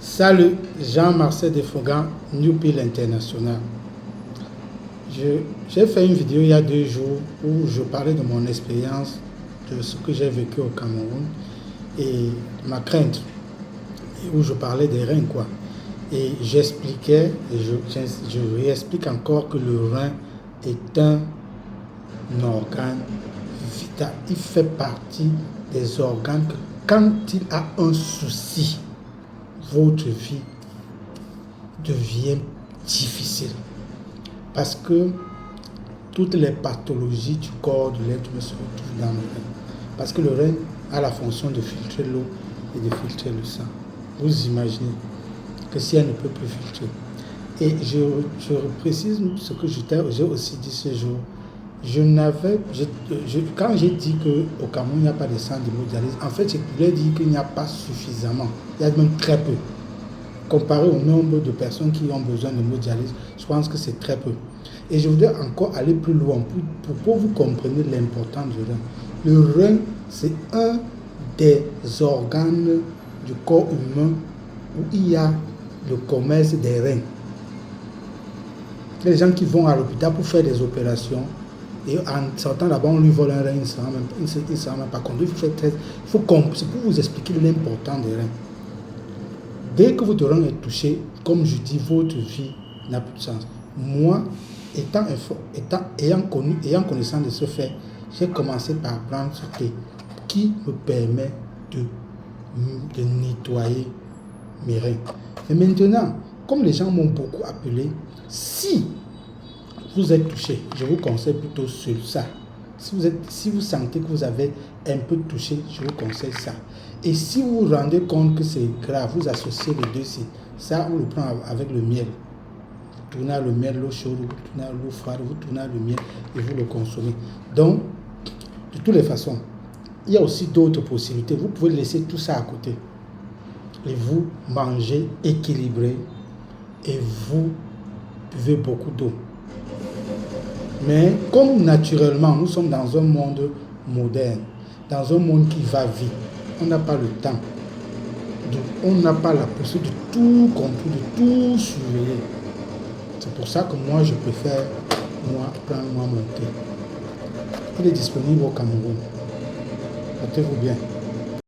Salut, Jean-Marcel Desfogan, New Pill International. J'ai fait une vidéo il y a 2 jours où je parlais de mon expérience, de ce que j'ai vécu au Cameroun et ma crainte, et où je parlais des reins quoi. Et j'expliquais, et je réexplique encore que le rein est un organe vital. Il fait partie des organes que quand il a un souci, votre vie devient difficile. Parce que toutes les pathologies du corps de l'être humain se retrouvent dans le rein. Parce que le rein a la fonction de filtrer l'eau et de filtrer le sang. Vous imaginez que si elle ne peut plus filtrer. Et je précise ce que j'ai aussi dit ce jour. Quand j'ai dit qu'au Cameroun, il n'y a pas de centre d'hémodialyse, en fait, je voulais dire qu'il n'y a pas suffisamment. Il y a même très peu. Comparé au nombre de personnes qui ont besoin d'hémodialyse, je pense que c'est très peu. Et je voudrais encore aller plus loin pour que vous compreniez l'importance du rein. Le rein, c'est un des organes du corps humain où il y a le commerce des reins. Les gens qui vont à l'hôpital pour faire des opérations, et en sortant là-bas, on lui vole un rein, il ne s'en rend même pas compte. C'est pour vous expliquer l'importance des reins. Dès que votre rein est touché, comme je dis, votre vie n'a plus de sens. Moi, ayant connaissance de ce fait, j'ai commencé par prendre ce thé qui me permet de nettoyer mes reins. Et maintenant, comme les gens m'ont beaucoup appelé, si vous êtes touché, je vous conseille plutôt ça. Si vous sentez que vous avez un peu touché, je vous conseille ça. Et si vous vous rendez compte que c'est grave, vous associez les deux, ça, on le prend avec le miel. Vous tournez le miel, l'eau chaude, vous tournez l'eau froide, vous tournez le miel et vous le consommez. Donc, de toutes les façons, il y a aussi d'autres possibilités. Vous pouvez laisser tout ça à côté. Et vous mangez équilibré et vous buvez beaucoup d'eau. Mais comme naturellement, nous sommes dans un monde moderne, dans un monde qui va vite, on n'a pas le temps. On n'a pas la possibilité de tout contrôler, de tout surveiller. C'est pour ça que moi, je préfère prendre mon thé. Il est disponible au Cameroun. Portez-vous bien.